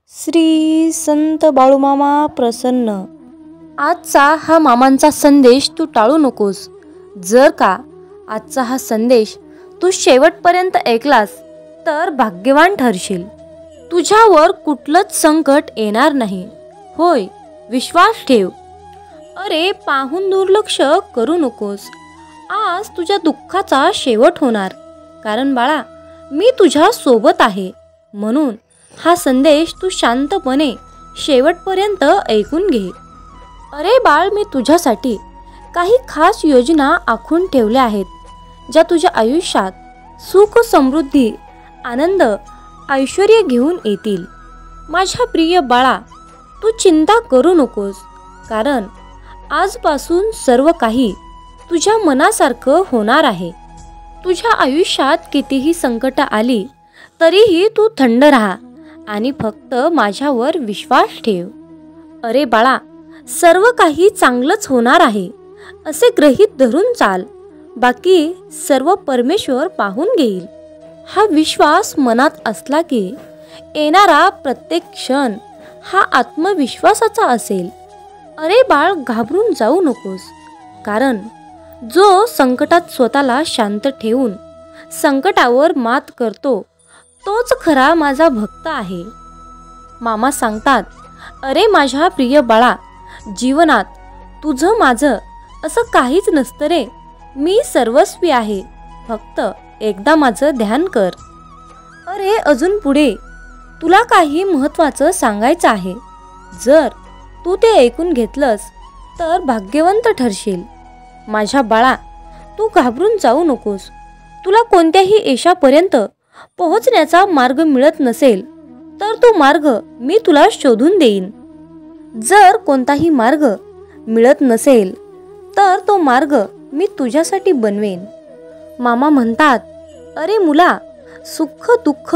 श्री संत बाळूमामा प्रसन्न. आजचा हा मामांचा संदेश तू टाळू नकोस. जर का आजचा हा संदेश तू शेवटपर्यंत ऐकलास तर भाग्यवान ठरशील. तुझ्यावर कुठलंच संकट येणार नाही. होय, विश्वास ठेव. अरे, पाहून दुर्लक्ष करू नकोस. आज तुझ्या दुःखाचा शेवट होणार. कारण बाळा, मी तुझ्या सोबत आहे. म्हणून हा संदेश तू शांतपणे शेवटपर्यंत ऐकून घे. अरे बाळ, मी तुझ्यासाठी काही खास योजना आखून ठेवल्या आहेत, ज्या तुझ्या आयुष्यात सुख, समृद्धी, आनंद, ऐश्वर्य घेऊन येतील. माझ्या प्रिय बाळा, तू चिंता करू नकोस. कारण आजपासून सर्व काही तुझ्या मनासारखं होणार आहे. तुझ्या आयुष्यात कितीही संकट आली तरीही तू थंड राहा आणि फक्त माझ्यावर विश्वास ठेव. अरे बाळा, सर्व काही चांगलंच होणार आहे असे गृहीत धरून चाल. बाकी सर्व परमेश्वर पाहून घेईल. हा विश्वास मनात असला की येणारा प्रत्येक क्षण हा आत्मविश्वासाचा असेल. अरे बाळ, घाबरून जाऊ नकोस. कारण जो संकटात स्वतःला शांत ठेवून संकटावर मात करतो तोच खरा माझा भक्त आहे. मामा सांगतात, अरे माझ्या प्रिय बाळा, जीवनात तुझं माझं असं काहीच नसतं रे. मी सर्वस्वी आहे. फक्त एकदा माझं ध्यान कर. अरे, अजून पुढे तुला काही महत्त्वाचं सांगायचं आहे. जर तू ते ऐकून घेतलंस तर भाग्यवंत ठरशील. माझ्या बाळा, तू घाबरून जाऊ नकोस. तुला कोणत्याही यशापर्यंत पोहोचण्याचा मार्ग मिळत नसेल तर तो मार्ग मी तुला शोधून देईन. जर कोणताही मार्ग मिळत नसेल तर तो मार्ग मी तुझ्यासाठी बनवेन. मामा म्हणतात, अरे मुला, सुख दुःख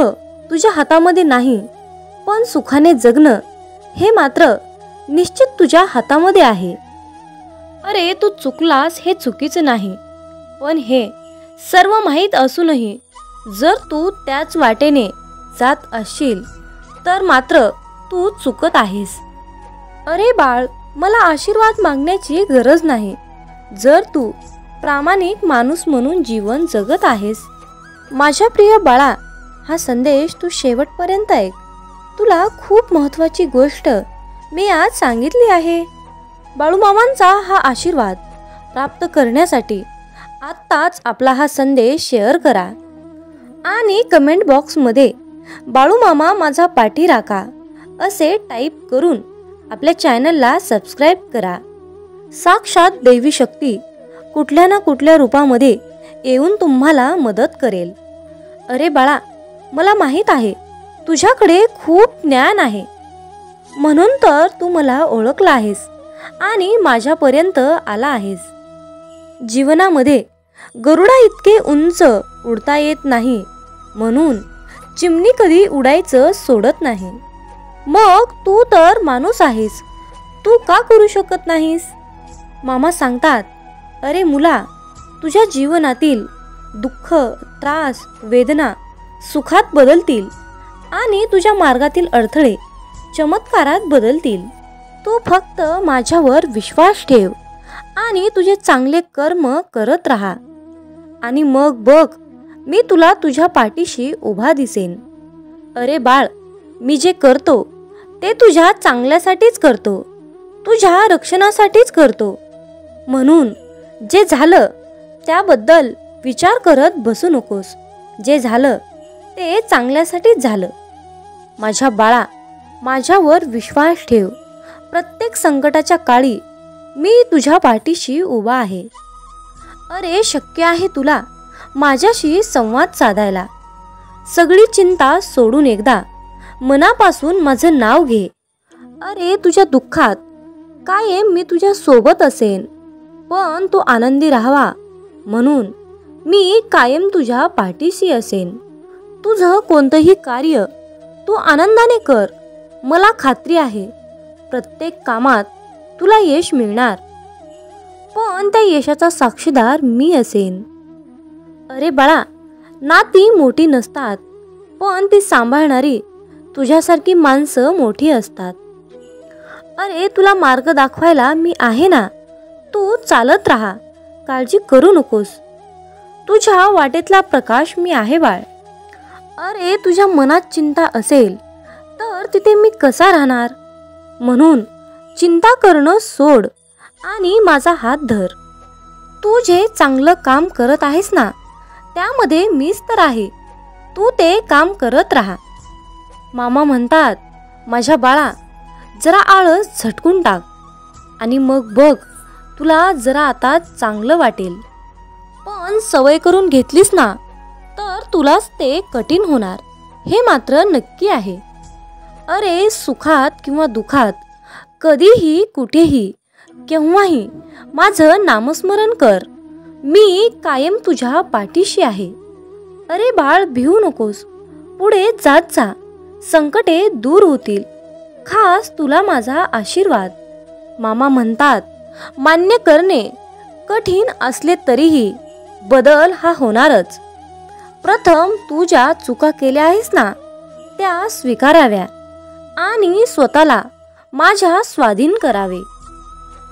तुझ्या हातामध्ये नाही, पण सुखाने जगणं हे मात्र निश्चित तुझ्या हातामध्ये आहे. अरे, तू चुकलास हे चुकीचं नाही, पण हे सर्व माहीत असूनही जर तू त्याच वाटेने जात असशील तर मात्र तू चुकत आहेस. अरे बाळ, मला आशीर्वाद मागण्याची गरज नाही. जर तू प्रामाणिक माणूस म्हणून जीवन जगत आहेस. माझ्या प्रिय बाळा, हा संदेश तू शेवटपर्यंत ऐक. तुला खूप महत्त्वाची गोष्ट मी आज सांगितली आहे. बाळूमामांचा हा आशीर्वाद प्राप्त करण्यासाठी आत्ताच आपला हा संदेश शेअर करा आणि कमेंट बॉक्समध्ये बाळूमामा माझा पाठी राखा असे टाईप करून आपल्या चॅनलला सबस्क्राईब करा. साक्षात दैवी शक्ती कुठल्या ना कुठल्या रूपामध्ये येऊन तुम्हाला मदत करेल. अरे बाळा, मला माहीत आहे तुझ्याकडे खूप ज्ञान आहे. म्हणून तर तू मला ओळखला आहेस आणि माझ्यापर्यंत आला आहेस. जीवनामध्ये गरुडा इतके उंच उडता येत नाही, म्हणून चिमणी कधी उडायचं सोडत नाही. मग तू तर माणूस आहेस, तू का करू शकत नाहीस? मामा सांगतात, अरे मुला, तुझ्या जीवनातील दुःख, त्रास, वेदना सुखात बदलतील आणि तुझ्या मार्गातील अडथळे चमत्कारात बदलतील. तू फक्त माझ्यावर विश्वास ठेव आणि तुझे चांगले कर्म करत राहा आणि मग बघ, मी तुला तुझ्या पाठीशी उभा दिसेन. अरे बाळ, मी जे करतो ते तुझ्या चांगल्यासाठीच करतो, तुझ्या रक्षणासाठीच करतो. म्हणून जे झालं त्याबद्दल विचार करत बसू नकोस. जे झालं ते चांगल्यासाठीच झालं. माझ्या बाळा, माझ्यावर विश्वास ठेव. प्रत्येक संकटाच्या काळी मी तुझ्या पाठीशी उभा आहे. अरे, शक्य आहे तुला माझ्याशी संवाद साधायला. सगळी चिंता सोडून एकदा मनापासून माझं नाव घे. अरे, तुझ्या दुःखात कायम मी तुझ्या सोबत असेन, पण तू आनंदी राहावा म्हणून मी कायम तुझ्या पाठीशी असेन. तुझं कोणतंही कार्य तू आनंदाने कर. मला खात्री आहे प्रत्येक कामात तुला यश मिळणार, पण त्या यशाचा साक्षीदार मी असेन. अरे बाळा, नाती मोठी नसतात, पण ती सांभाळणारी तुझ्यासारखी माणसं मोठी असतात. अरे तुला मार्ग दाखवायला मी आहे ना, तू चालत राहा, काळजी करू नकोस. तुझ्या वाटेतला प्रकाश मी आहे बाळ. अरे तुझ्या मनात चिंता असेल तर तिथे मी कसा राहणार? म्हणून चिंता करणं सोड आणि माझा हात धर. तू जे चांगलं काम करत आहेस ना, त्यामध्ये मीच तर आहे. तू ते काम करत राहा. मामा म्हणतात, माझ्या बाळा, जरा आळस झटकून टाक आणि मग बघ, तुला जरा आता चांगलं वाटेल. पण सवय करून घेतलीस ना, तर तुलाच ते कठीण होणार, हे मात्र नक्की आहे. अरे सुखात किंवा दुखात कधीही, कुठेही, केव्हाही माझं नामस्मरण कर. मी कायम तुझ्या पाठीशी आहे. अरे बाळ, भिवू नकोस. पुढे जात जा. संकटे दूर होतील. खास तुला माझा आशीर्वाद. मामा म्हणतात, मान्य करणे कठीण असले तरीही बदल हा होणारच. प्रथम तू ज्या चुका केल्या आहेस ना, त्या स्वीकाराव्या आणि स्वतःला माझ्या स्वाधीन करावे.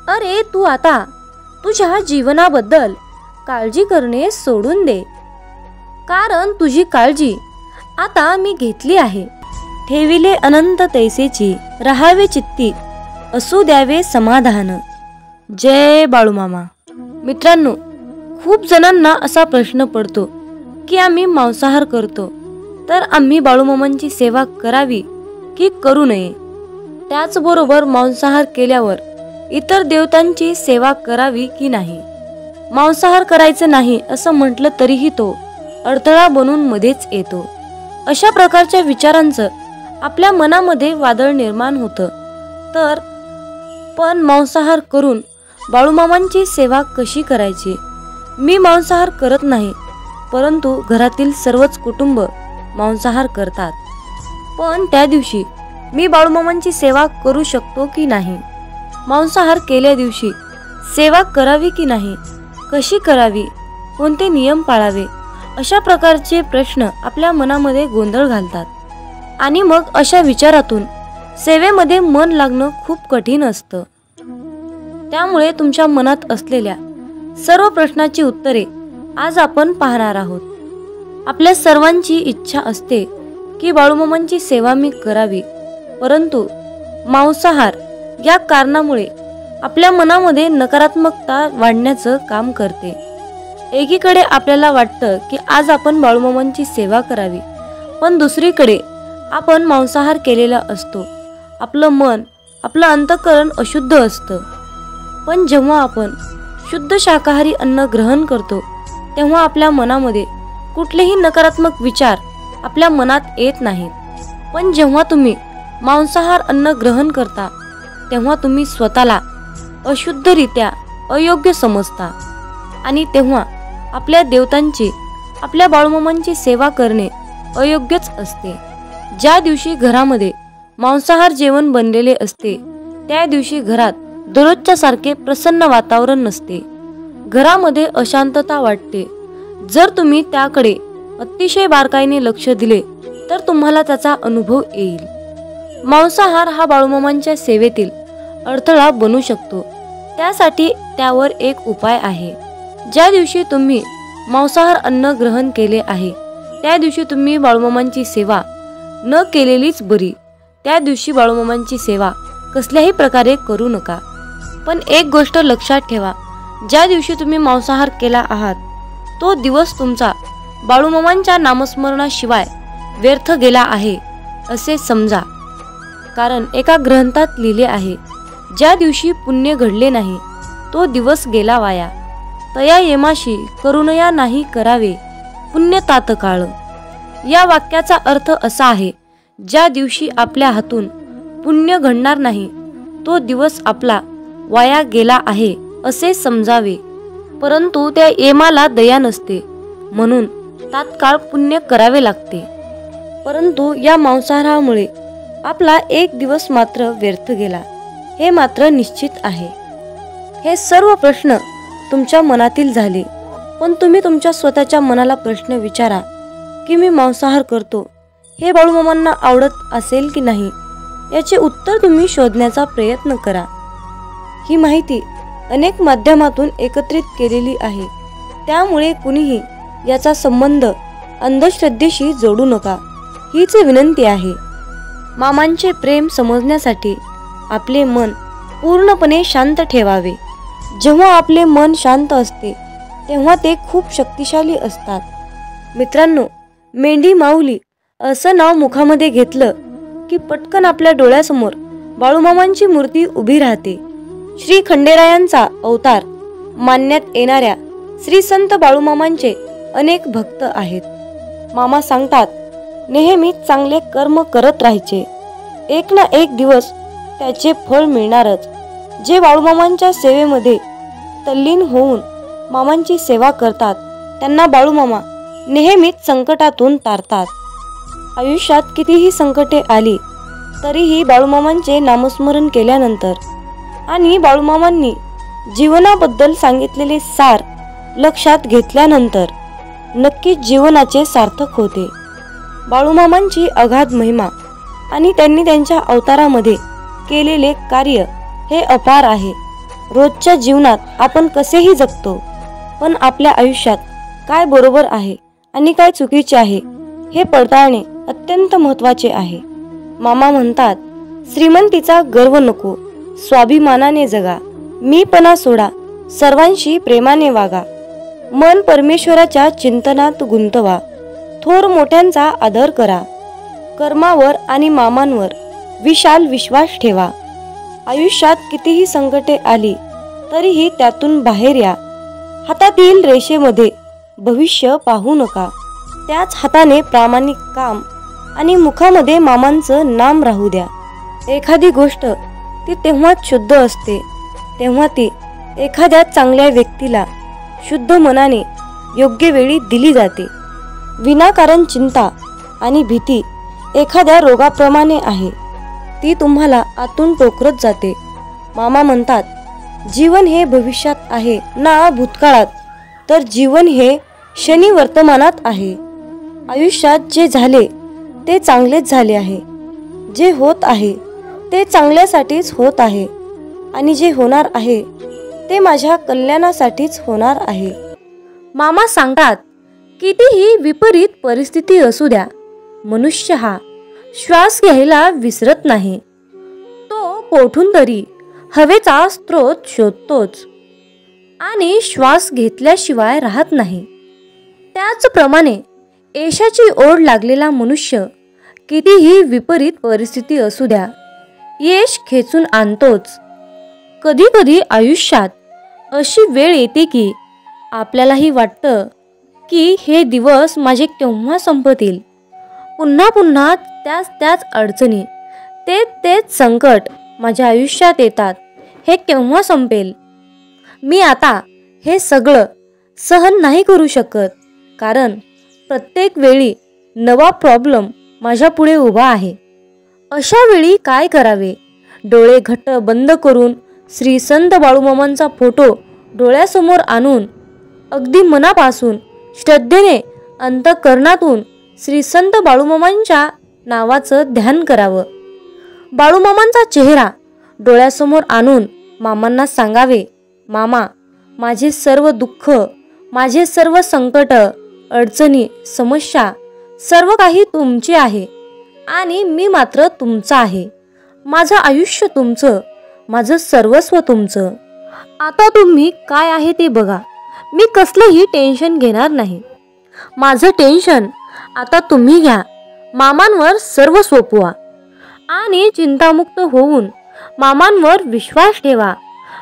अरे तू आता तुझ्या जीवनाबद्दल काळजी करणे सोडून दे, कारण तुझी काळजी आता मी घेतली आहे. ठेविले अनंत तैसेची, राहावे चित्ती, असू द्यावे समाधान. जय बाळूमामा. मित्रांनो, खूप जणांना असा प्रश्न पडतो की आम्ही मांसाहार करतो, तर आम्ही बाळूमामांची सेवा करावी की करू नये? त्याचबरोबर मांसाहार केल्यावर इतर देवतांची सेवा करावी की नाही? मांसाहार करायचं नाही असं म्हटलं तरीही तो अडथळा बनून मध्येच येतो. अशा प्रकारच्या विचारांचं आपल्या मनामध्ये वादळ निर्माण होतं. तर पण मांसाहार करून बाळूमामांची सेवा कशी करायची? मी मांसाहार करत नाही, परंतु घरातील सर्वच कुटुंब मांसाहार करतात. पण त्या दिवशी मी बाळूमामांची सेवा करू शकतो की नाही? मांसाहार केल्या दिवशी सेवा करावी की नाही? कशी करावी? कोणते नियम पाळावे? अशा प्रकारचे प्रश्न आपल्या मनामध्ये गोंधळ घालतात आणि मग अशा विचारातून सेवेमध्ये मन लागणं खूप कठीण असतं. त्यामुळे तुमच्या मनात असलेल्या सर्व प्रश्नाची उत्तरे आज आपण पाहणार आहोत. आपल्या सर्वांची इच्छा असते की बाळूमामांची सेवा मी करावी, परंतु मांसाहार या कारणामुळे आपल्या मनामध्ये नकारात्मकता वाढण्याचं काम करते. एकीकडे आपल्याला वाटतं की आज आपण बाळूमामांची सेवा करावी, पण दुसरीकडे आपण मांसाहार केलेला असतो. आपलं मन, आपलं अंतःकरण अशुद्ध असतं. पण जेव्हा आपण शुद्ध शाकाहारी अन्न ग्रहण करतो, तेव्हा आपल्या मनामध्ये कुठलेही नकारात्मक विचार आपल्या मनात येत नाहीत. पण जेव्हा तुम्ही मांसाहार अन्न ग्रहण करता, तेव्हा तुम्ही स्वतःला अशुद्धरित्या अयोग्य समजता आणि तेव्हा आपल्या देवतांची, आपल्या बाळूमामांची सेवा करणे अयोग्यच असते. ज्या दिवशी घरामध्ये मांसाहार जेवण बनलेले असते, त्या दिवशी घरात दररोजच्या सारखे प्रसन्न वातावरण नसते. घरामध्ये अशांतता वाटते. जर तुम्ही त्याकडे अतिशय बारकाईने लक्ष दिले तर तुम्हाला त्याचा अनुभव येईल. मांसाहार हा बाळूमामांच्या सेवेतील अडथळा बनू शकतो. त्यासाठी त्यावर एक उपाय आहे. ज्या दिवशी तुम्ही मांसाहार अन्न ग्रहण केले आहे, त्या दिवशी तुम्ही बाळूमामांची सेवा न केलेलीच बरी. त्या दिवशी बाळूमामांची सेवा कसल्याही प्रकारे करू नका. पण एक गोष्ट लक्षात ठेवा, ज्या दिवशी तुम्ही मांसाहार केला आहात, तो दिवस तुमचा बाळूमामांच्या नामस्मरणाशिवाय व्यर्थ गेला आहे असे समजा. कारण एका ग्रंथात लिहिले आहे, ज्या दिवशी पुण्य घडले नाही, तो दिवस गेला वाया. तया येमाशी करुणया नाही करावे पुण्य तात्काळ. या वाक्याचा अर्थ असा आहे, ज्या दिवशी आपल्या हातून पुण्य घडणार नाही, तो दिवस आपला वाया गेला आहे असे समजावे. परंतु त्या येमाला दया नसते, म्हणून तात्काळ पुण्य करावे लागते. परंतु या मांसाहारामुळे आपला एक दिवस मात्र व्यर्थ गेला, हे मात्र निश्चित आहे. हे सर्व प्रश्न तुमच्या मनातील झाले, पण तुम्ही तुमच्या स्वतःच्या मनाला प्रश्न विचारा की मी मांसाहार करतो हे बाळूमामांना आवडत असेल की नाही याचे उत्तर तुम्ही शोधण्याचा प्रयत्न करा. ही माहिती अनेक माध्यमातून एकत्रित केलेली आहे, त्यामुळे कुणीही याचा संबंध अंधश्रद्धेशी जोडू नका, हीच विनंती आहे. मामांचे प्रेम समजण्यासाठी आपले मन पूर्णपणे शांत ठेवावे. जेव्हा आपले मन शांत असते तेव्हा ते खूप शक्तिशाली असतात. मित्रांनो, मेंढी माऊली असं नाव मुखामध्ये घेतलं की पटकन आपल्या डोळ्यासमोर बाळूमामांची मूर्ती उभी राहते. श्री खंडेरायांचा अवतार मानण्यात येणाऱ्या श्री संत बाळूमामांचे अनेक भक्त आहेत. मामा सांगतात, नेहमी चांगले कर्म करत राहायचे, एक ना एक दिवस त्याचे फळ मिळणारच. जे बाळूमामांच्या सेवेमध्ये तल्लीन होऊन मामांची सेवा करतात त्यांना बाळूमामा नेहमीच संकटातून तारतात. आयुष्यात कितीही संकटे आली तरीही बाळूमामांचे नामस्मरण केल्यानंतर आणि बाळूमामांनी जीवनाबद्दल सांगितलेले सार लक्षात घेतल्यानंतर नक्कीच जीवनाचे सार्थक होते. बाळूमामांची अगाध महिमा आणि त्यांनी त्यांच्या अवतारामध्ये केलेले कार्य हे अपार आहे. रोजच्या जीवनात आपण कसेही जगतो, पण आपल्या आयुष्यात काय बरोबर आहे आणि काय चुकीचे आहे हे पडताळणे अत्यंत महत्त्वाचे आहे. मामा म्हणतात, श्रीमंतीचा गर्व नको, स्वाभिमानाने जगा, मीपणा सोडा, सर्वांशी प्रेमाने वागा, मन परमेश्वराच्या चिंतनात गुंतवा, थोर मोठ्यांचा आदर करा, कर्मावर आणि मामांवर विशाल विश्वास ठेवा. आयुष्यात कितीही संकटे आली तरीही त्यातून बाहेर या. हातातील रेषेमध्ये भविष्य पाहू नका, त्याच हाताने प्रामाणिक काम आणि मुखामध्ये मामांचं नाम राहू द्या. एखादी गोष्ट ती तेव्हाच शुद्ध असते तेव्हा ती एखाद्या चांगल्या व्यक्तीला शुद्ध मनाने योग्य वेळी दिली जाते. विनाकारण चिंता आणि भीती एखाद्या रोगाप्रमाणे आहे, ती तुम्हाला आतून टोकरत जाते. मामा म्हणतात, जीवन हे भविष्यात आहे ना भूतकाळात, तर जीवन हे क्षणी वर्तमानात आहे. आयुष्यात जे झाले ते चांगलेच झाले आहे, जे होत आहे ते चांगल्यासाठीच होत आहे आणि जे होणार आहे ते माझ्या कल्याणासाठीच होणार आहे. मामा सांगतात, कितीही विपरीत परिस्थिती असू द्या, मनुष्य हा श्वास घ्यायला विसरत नाही. तो कोठून तरी हवेचा स्रोत शोधतोच आणि श्वास घेतल्याशिवाय राहत नाही. त्याचप्रमाणे यशाची ओढ लागलेला मनुष्य कितीही विपरीत परिस्थिती असू द्या, यश खेचून आणतोच. कधी कधी आयुष्यात अशी वेळ येते की आपल्यालाही वाटतं की हे दिवस माझे केव्हा संपतील. पुन्हा पुन्हा त्याच अडचणी, तेच संकट माझ्या आयुष्यात येतात. हे केव्हा संपेल? मी आता हे सगळं सहन नाही करू शकत, कारण प्रत्येक वेळी नवा प्रॉब्लेम माझ्या पुढे उभा आहे. अशा वेळी काय करावे? डोळे घट्ट बंद करून श्री संत बाळूमामांचा फोटो डोळ्यासमोर आणून अगदी मनापासून श्रद्धेने अंतःकरणातून श्री संत बाळूमामांच्या नावाचं ध्यान करावं. बाळूमामांचा चेहरा डोळ्यासमोर आणून मामांना सांगावे, मामा, माझे सर्व दुःख, माझे सर्व संकट, अडचणी, समस्या सर्व काही तुमचे आहे आणि मी मात्र तुमचा आहे. माझं आयुष्य तुमचं, माझं सर्वस्व तुमचं. आता तुम्ही काय आहे ते बघा. मी कसलंही टेन्शन घेणार नाही. माझं टेन्शन आता तुम्ही घ्या. मामांवर सर्व सोपवा आणि चिंतामुक्त होऊन मामांवर विश्वास ठेवा.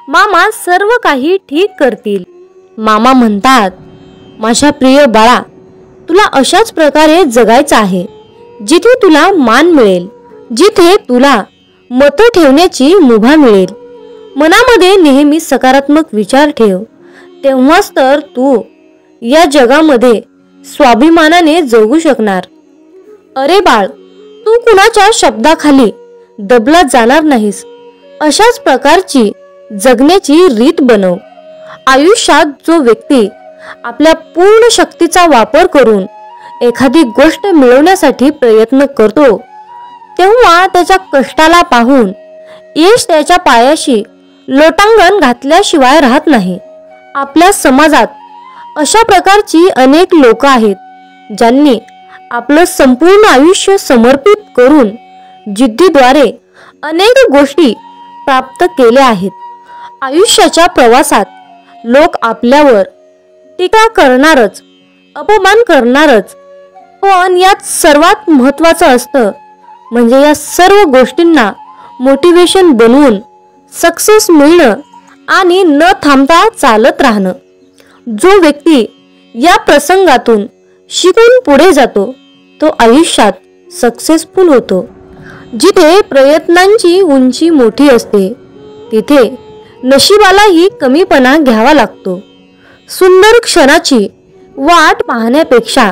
मामा सर्व काही ठीक करतील. मामा म्हणतात, माझ्या प्रिय बाळा, तुला अशाच प्रकारे जगायचं आहे जिथे तुला मान मिळेल, जिथे तुला मत ठेवण्याची मुभा मिळेल. मनामध्ये नेहमी सकारात्मक विचार ठेव, तेव्हाच तर तू या जगामध्ये स्वाभिमानाने जगू शकणार. अरे बाळ, तू कुणाच्या शब्दाखाली दबला जाणार नाहीस. अशाच प्रकारची जगण्याची रीत बनव. आयुष्यात जो व्यक्ती आपल्या पूर्ण शक्तीचा वापर करून एखादी गोष्ट मिळवण्यासाठी प्रयत्न करतो तेव्हा त्याच्या कष्टाला पाहून यश त्याच्या पायाशी लोटांगण घातल्याशिवाय राहत नाही. आपल्या समाजात अशा प्रकारची अनेक लोक आहेत ज्यांनी आपलं संपूर्ण आयुष्य समर्पित करून जिद्दीद्वारे अनेक गोष्टी प्राप्त केल्या आहेत. आयुष्याच्या प्रवासात लोक आपल्यावर टीका करणारच, अपमान करणारच, पण यात सर्वात महत्त्वाचं असतं म्हणजे या सर्व गोष्टींना मोटिवेशन बनवून सक्सेस मिळणं आणि न थांबता चालत राहणं. जो व्यक्ती या प्रसंगातून शिकून पुढे जातो तो आयुष्यात सक्सेसफुल होतो. जिथे प्रयत्नांची उंची मोठी असते तिथे नशिबालाही कमीपणा घ्यावा लागतो. सुंदर क्षणाची वाट पाहण्यापेक्षा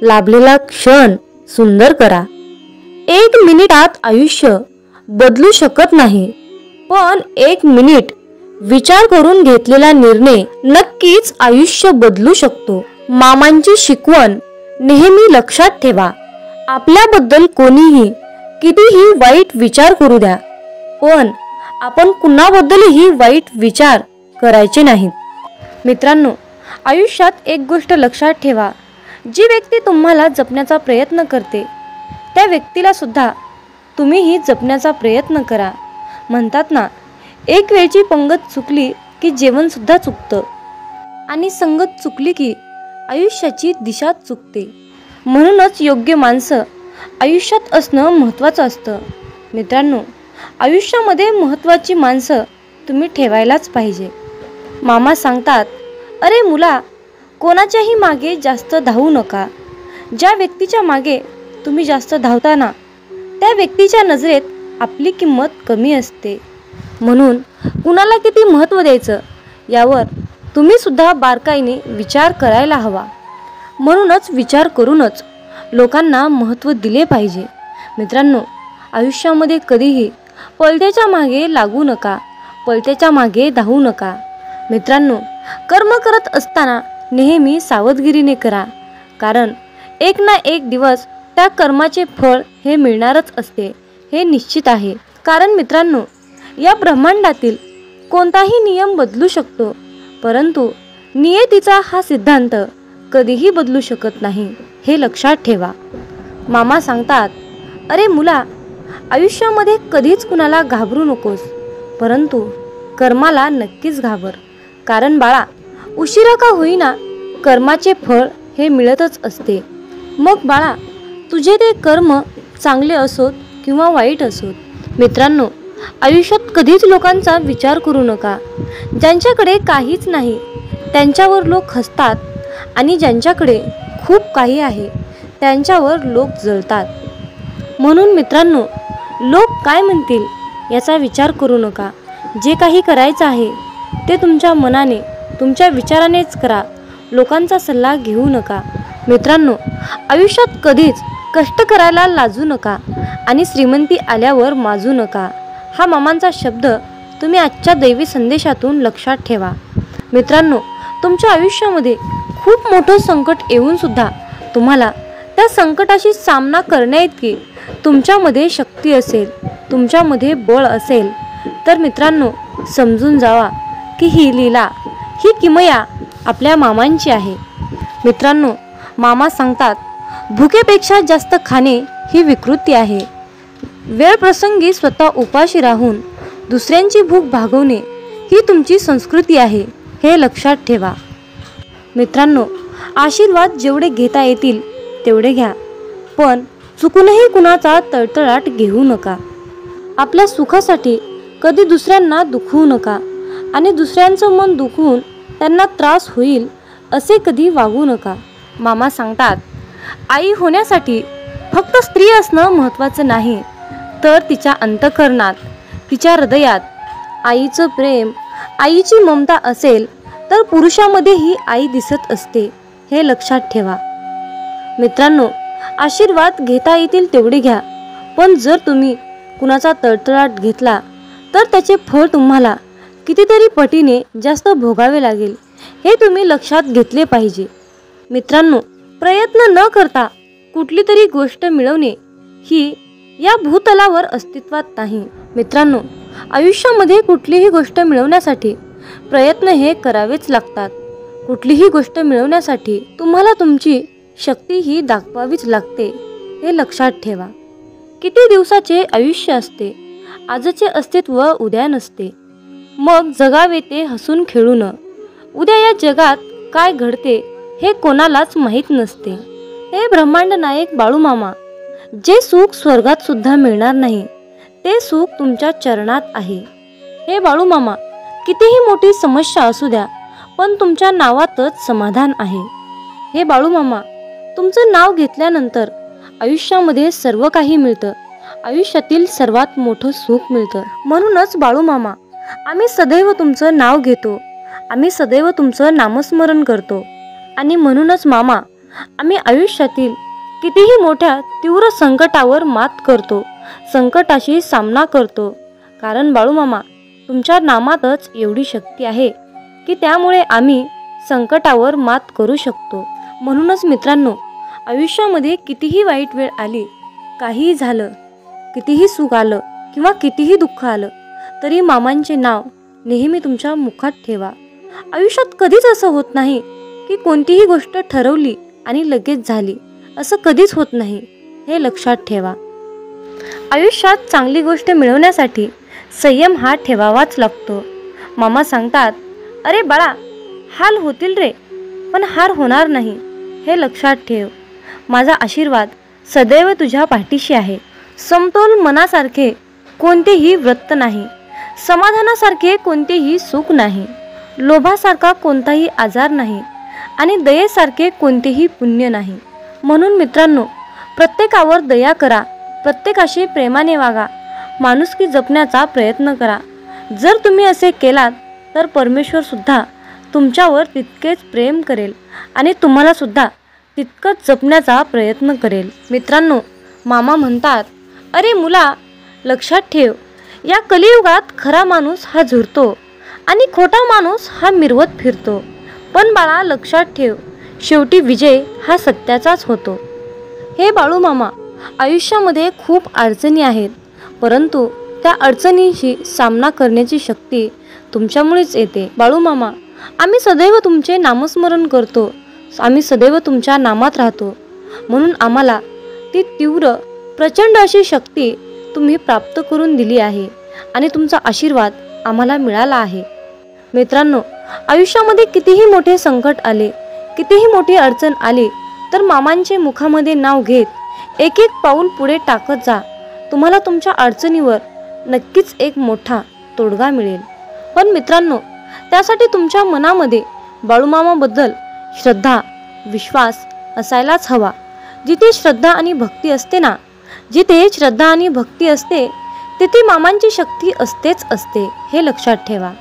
लाभलेला क्षण सुंदर करा. 1 मिनिटात आयुष्य बदलू शकत नाही, पण 1 मिनिट विचार करून घेतलेला निर्णय नक्कीच आयुष्य बदलू शकतो. मामांची शिकवण नेहमी लक्षात ठेवा. आपल्याबद्दल कोणीही कितीही वाईट विचार करू द्या, पण आपण कुणाबद्दलही वाईट विचार करायचे नाहीत. मित्रांनो, आयुष्यात एक गोष्ट लक्षात ठेवा, जी व्यक्ती तुम्हाला जपण्याचा प्रयत्न करते त्या व्यक्तीला सुद्धा तुम्हीही जपण्याचा प्रयत्न करा. म्हणतात ना, एक वेळची पंगत चुकली की जेवण सुद्धा चुकतं आणि संगत चुकली की आयुष्याची दिशा चुकते. म्हणूनच योग्य माणसं आयुष्यात असणं महत्त्वाचं असतं. मित्रांनो, आयुष्यामध्ये महत्त्वाची माणसं तुम्ही ठेवायलाच पाहिजे. मामा सांगतात, अरे मुला, कोणाच्याही मागे जास्त धावू नका. ज्या व्यक्तीच्या मागे तुम्ही जास्त धावता ना, त्या व्यक्तीच्या नजरेत आपली किंमत कमी असते. म्हणून कुणाला किती महत्त्व द्यायचं यावर तुम्ही सुद्धा बारकाईने विचार करायला हवा. म्हणूनच विचार करूनच लोकांना महत्त्व दिले पाहिजे. मित्रांनो, आयुष्यामध्ये कधीही पलत्याच्या मागे लागू नका, पलत्याच्या मागे धावू नका. मित्रांनो, कर्म करत असताना नेहमी सावधगिरीने करा, कारण एक ना एक दिवस त्या कर्माचे फळ हे मिळणारच असते, हे निश्चित आहे. कारण मित्रांनो, या ब्रह्मांडातील कोणताही नियम बदलू शकतो, परंतु नियतीचा हा सिद्धांत कधीही बदलू शकत नाही, हे लक्षात ठेवा. मामा सांगतात, अरे मुला, आयुष्यामध्ये कधीच कुणाला घाबरू नकोस, परंतु कर्माला नक्कीच घाबर. कारण बाळा, उशिरा का होईना कर्माचे फळ हे मिळतच असते. मग बाळा, तुझे ते कर्म चांगले असोत किंवा वाईट असोत. मित्रांनो, आयुष्यात कधीच लोकांचा विचार करू नका. ज्यांच्याकडे काहीच नाही त्यांच्यावर लोक हसतात आणि ज्यांच्याकडे खूप काही आहे त्यांच्यावर लोक जळतात. म्हणून मित्रांनो, लोक काय म्हणतील याचा विचार करू नका. जे काही करायचं आहे ते तुमच्या मनाने, तुमच्या विचारानेच करा. लोकांचा सल्ला घेऊ नका. मित्रांनो, आयुष्यात कधीच कष्ट करायला लाजू नका आणि श्रीमंती आल्यावर माजू नका. हा मामांचा शब्द तुम्ही आजच्या दैवी संदेशातून लक्षात ठेवा. मित्रांनो, तुमच्या आयुष्यामध्ये खूप मोठं संकट येऊन सुद्धा तुम्हाला त्या संकटाशी सामना करण्याइतकी तुमच्यामध्ये शक्ती असेल, तुमच्यामध्ये बळ असेल, तर मित्रांनो समजून जावा की ही लीला, ही किमया आपल्या मामांची आहे. मित्रांनो, मामा सांगतात, भुकेपेक्षा जास्त खाणे ही विकृती आहे. वेळ प्रसंगी स्वतः उपाशी राहून दुसऱ्यांची भूक भागवणे ही तुमची संस्कृती आहे, हे लक्षात ठेवा. मित्रांनो, आशीर्वाद जेवढे घेता येतील तेवढे घ्या, पण चुकूनही कुणाचा तळतळाट घेऊ नका. आपल्या सुखासाठी कधी दुसऱ्यांना दुखवू नका आणि दुसऱ्यांचं मन दुखवून त्यांना त्रास होईल असे कधी वागू नका. मामा सांगतात, आई होण्यासाठी फक्त स्त्री असणं महत्त्वाचं नाही, तर तिच्या अंतःकरणात, तिच्या हृदयात आईचं प्रेम, आईची ममता असेल तर पुरुषामध्येही आई दिसत असते, हे लक्षात ठेवा. मित्रांनो, आशीर्वाद घेता येतील तेवढे घ्या, पण जर तुम्ही कुणाचा तळतळाट घेतला तर त्याचे फळ तुम्हाला कितीतरी पटीने जास्त भोगावे लागेल, हे तुम्ही लक्षात घेतले पाहिजे. मित्रांनो, प्रयत्न न करता कुठली तरी गोष्ट मिळवणे ही या भूतलावर अस्तित्वात नाही. मित्रांनो, आयुष्यामध्ये कुठलीही गोष्ट मिळवण्यासाठी प्रयत्न हे करावेच लागतात. कुठलीही गोष्ट मिळवण्यासाठी तुम्हाला तुमची शक्ती ही दाखवावीच लागते, हे लक्षात ठेवा. किती दिवसाचे आयुष्य असते, आजचे अस्तित्व उद्या नसते. मग जगावे ते हसून खेळून. उद्या या जगात काय घडते हे कोणालाच माहीत नसते. हे ब्रह्मांड नायक बाळूमामा, जे सुख स्वर्गात सुद्धा मिळणार नाही ते सुख तुमच्या चरणात आहे. हे बाळूमामा, कितीही मोठी समस्या असू द्या पण तुमच्या नावातच समाधान आहे. हे बाळूमामा, तुमचं नाव घेतल्यानंतर आयुष्यामध्ये सर्व काही मिळतं. आयुष्यातील सर्वात मोठं सुख मिळतं. म्हणूनच बाळूमामा, आम्ही सदैव तुमचं नाव घेतो. आम्ही सदैव तुमचं नामस्मरण करतो. आणि म्हणूनच मामा, आम्ही आयुष्यातील कितीही मोठ्या तीव्र संकटावर मात करतो, संकटाशी सामना करतो. कारण बाळूमामा, तुमच्या नामातच एवढी शक्ती आहे की त्यामुळे आम्ही संकटावर मात करू शकतो. म्हणूनच मित्रांनो, आयुष्यामध्ये कितीही वाईट वेळ आली, काहीही झालं, कितीही सुख आलं किंवा कितीही दुःख आलं तरी मामांचे नाव नेहमी तुमच्या मुखात ठेवा. आयुष्यात कधीच असं होत नाही की कोणतीही गोष्ट ठरवली आणि लगेच झाली, असं कधीच होत नाही, हे लक्षात ठेवा. आयुष्यात चांगली गोष्ट मिळवण्यासाठी संयम हा ठेवावाच लागतो. मामा सांगतात, अरे बाळा, हाल होतील रे, पण हार होणार नाही, हे लक्षात ठेव. माझा आशीर्वाद सदैव तुझ्या पाठीशी आहे. समतोल मनासारखे कोणतेही वृत्त नाही, समाधानासारखे कोणतेही सुख नाही, लोभासारखा कोणताही आजार नाही आणि दयेसारखे कोणतेही पुण्य नाही. म्हणून मित्रांनो, प्रत्येकावर दया करा, प्रत्येकाशी प्रेमाने वागा, माणुसकी जपण्याचा प्रयत्न करा. जर तुम्ही असे केलात तर परमेश्वर सुद्धा तुमच्यावर तितकेच प्रेम करेल आणि तुम्हाला सुद्धा तितकंच जपण्याचा प्रयत्न करेल. मित्रांनो, मामा म्हणतात, अरे मुला, लक्षात ठेव, या कलियुगात खरा माणूस हा झुरतो आणि खोटा माणूस हा मिरवत फिरतो. पण बाळा, लक्षात ठेव, शेवटी विजय हा सत्याचाच होतो. हे बाळूमामा, आयुष्यामध्ये खूप अडचणी आहेत, परंतु त्या अडचणींशी सामना करण्याची शक्ती तुमच्यामुळेच येते. बाळूमामा, आम्ही सदैव तुमचे नामस्मरण करतो, आम्ही सदैव तुमच्या नामात राहतो. म्हणून आम्हाला ती तीव्र प्रचंड अशी शक्ती तुम्ही प्राप्त करून दिली आहे आणि तुमचा आशीर्वाद आम्हाला मिळाला आहे. मित्रांनो, आयुष्यामध्ये कितीही मोठे संकट आले, कितीही मोठी अडचण आली तर मामांचे मुखामध्ये नाव घेत एक एक पाऊल पुढे टाकत जा. तुम्हाला तुमच्या अडचणीवर नक्कीच एक मोठा तोडगा मिळेल. पण मित्रांनो, त्यासाठी तुमच्या मनामध्ये बाळूमामाबद्दल श्रद्धा, विश्वास असायलाच हवा. जिथे श्रद्धा आणि भक्ती असते ना, जिथे श्रद्धा आणि भक्ती असते तिथे मामांची शक्ती असतेच असते, हे लक्षात ठेवा.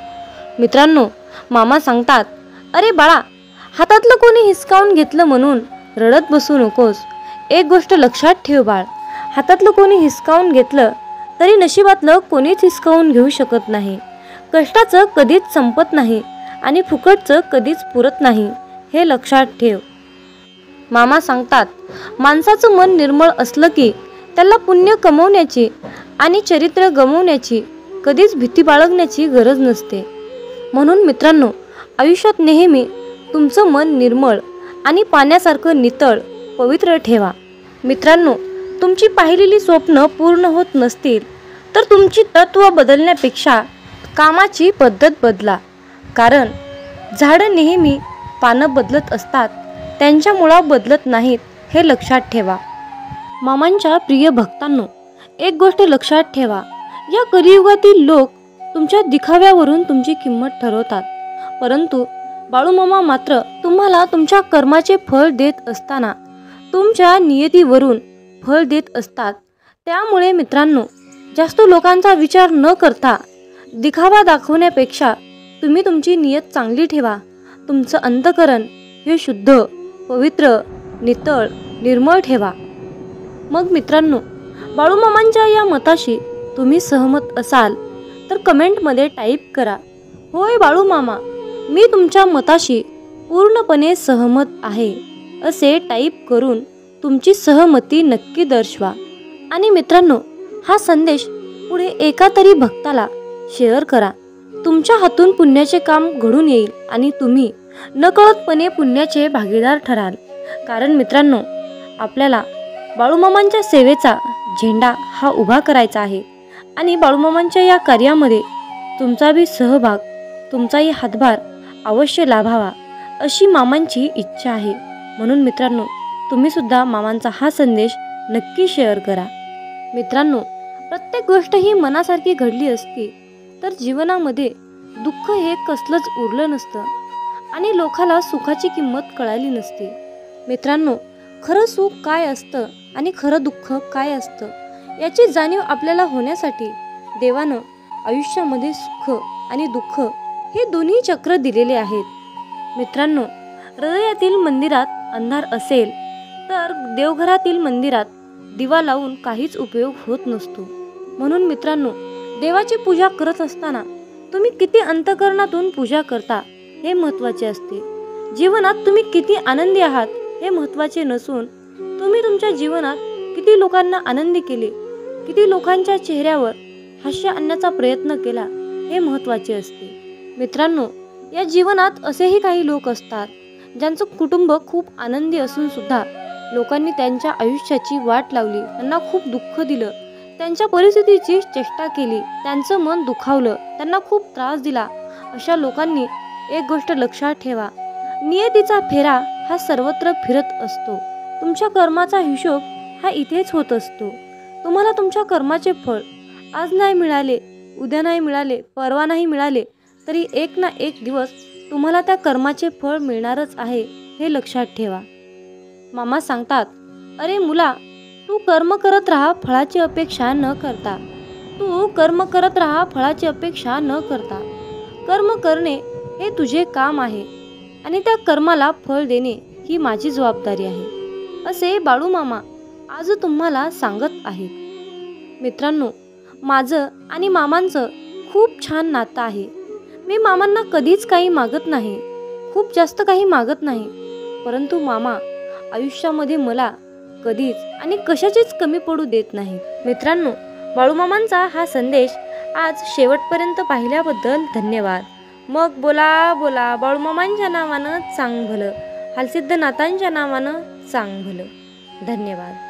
मित्रांनो, मामा सांगतात, अरे बाळा, हातातलं कोणी हिसकावून घेतलं म्हणून रडत बसू नकोस. एक गोष्ट लक्षात ठेव बाळ, हातातलं कोणी हिसकावून घेतलं तरी नशिबातलं कोणीच हिसकावून घेऊ शकत नाही. कष्टाचं कधीच संपत नाही आणि फुकटचं कधीच पुरत नाही, हे लक्षात ठेव. मामा सांगतात, माणसाचं मन निर्मळ असलं की त्याला पुण्य कमवण्याची आणि चरित्र गमवण्याची कधीच भीती बाळगण्याची गरज नसते. म्हणून मित्रांनो, आयुष्यात नेहमी तुमचं मन निर्मळ आणि पाण्यासारखं नितळ पवित्र ठेवा. मित्रांनो, तुमची पाहिलेली स्वप्न पूर्ण होत नसतील तर तुमची तत्त्व बदलण्यापेक्षा कामाची पद्धत बदला. कारण झाडं नेहमी पानं बदलत असतात, त्यांच्या मुळा बदलत नाहीत, हे लक्षात ठेवा. मामांच्या प्रिय भक्तांनो, एक गोष्ट लक्षात ठेवा, या कलियुगातील लोक तुमच्या दिखाव्यावरून तुमची किंमत ठरवतात, परंतु बाळूमामा मात्र तुम्हाला तुमच्या कर्माचे फळ देत असताना तुमच्या नियतीवरून फळ देत असतात. त्यामुळे मित्रांनो, जास्त लोकांचा विचार न करता दिखावा दाखवण्यापेक्षा तुम्ही तुमची नियत चांगली ठेवा. तुमचं अंतःकरण हे शुद्ध, पवित्र, नितळ, निर्मळ ठेवा. मग मित्रांनो, बाळूमामांच्या या मताशी तुम्ही सहमत असाल तर कमेंटमध्ये टाईप करा, होय बाळूमामा, मी तुमच्या मताशी पूर्णपणे सहमत आहे. असे टाईप करून तुमची सहमती नक्की दर्शवा. आणि मित्रांनो, हा संदेश पुढे एका तरी भक्ताला शेअर करा. तुमच्या हातून पुण्याचे काम घडून येईल आणि तुम्ही नकळतपणे पुण्याचे भागीदार ठराल. कारण मित्रांनो, आपल्याला बाळूमामांच्या सेवेचा झेंडा हा उभा करायचा आहे आणि बाळूमामांच्या या कार्यामध्ये तुमचा बी सहभाग, तुमचाही हातभार अवश्य लाभावा अशी मामांची इच्छा आहे. म्हणून मित्रांनो, तुम्ही सुद्धा मामांचा हा संदेश नक्की शेअर करा. मित्रांनो, प्रत्येक गोष्ट ही मनासारखी घडली असती तर जीवनामध्ये दुःख हे कसलंच उरलं नसतं आणि लोकाला सुखाची किंमत कळाली नसती. मित्रांनो, खरं सुख काय असतं आणि खरं दुःख काय असतं याची जाणीव आपल्याला होण्यासाठी देवानं आयुष्यामध्ये सुख आणि दुःख हे दोन्ही चक्र दिलेले आहेत. मित्रांनो, हृदयातील मंदिरात अंधार असेल तर देवघरातील मंदिरात दिवा लावून काहीच उपयोग होत नसतो. म्हणून मित्रांनो, देवाची पूजा करत असताना तुम्ही किती अंतःकरणातून पूजा करता हे महत्त्वाचे असते. जीवनात तुम्ही किती आनंदी आहात हे महत्त्वाचे नसून तुम्ही तुमच्या जीवनात किती लोकांना आनंदी केले, किती लोकांच्या चेहऱ्यावर हास्य आणण्याचा प्रयत्न केला हे महत्त्वाचे असते. मित्रांनो, या जीवनात असेही काही लोक असतात ज्यांचं कुटुंब खूप आनंदी असून सुद्धा लोकांनी त्यांच्या आयुष्याची वाट लावली, त्यांना खूप दुःख दिलं, त्यांच्या परिस्थितीची चेष्टा केली, त्यांचं मन दुखावलं, त्यांना खूप त्रास दिला. अशा लोकांनी एक गोष्ट लक्षात ठेवा, नियतीचा फेरा हा सर्वत्र फिरत असतो. तुमच्या कर्माचा हिशोब हा इथेच होत असतो. तुम्हाला तुमच्या कर्माचे फळ आज नाही मिळाले, उद्या नाही मिळाले, परवा नाही मिळाले तरी एक ना एक दिवस तुम्हाला त्या कर्माचे फळ मिळणारच आहे हे लक्षात ठेवा. मामा सांगतात, अरे मुला, तू कर्म करत राहा फळाची अपेक्षा न करता. तू कर्म करत राहा फळाची अपेक्षा न करता. कर्म करणे हे तुझे काम आहे आणि त्या कर्माला फळ देणे ही माझी जबाबदारी आहे असे बाळूमामा आज तुम्हाला सांगत आहेत. मित्रांनो, माझं आणि मामांचं खूप छान नातं आहे. मी मामांना कधीच काही मागत नाही, खूप जास्त काही मागत नाही, परंतु मामा आयुष्यामध्ये मला कधीच आणि कशाचीच कमी पडू देत नाही. मित्रांनो, बाळूमामांचा हा संदेश आज शेवटपर्यंत पाहिल्याबद्दल धन्यवाद. मग बोला बोला बाळूमामांच्या नावानं चांग भलं, हालसिद्ध नाथांच्या नावानं चांग भलं. धन्यवाद.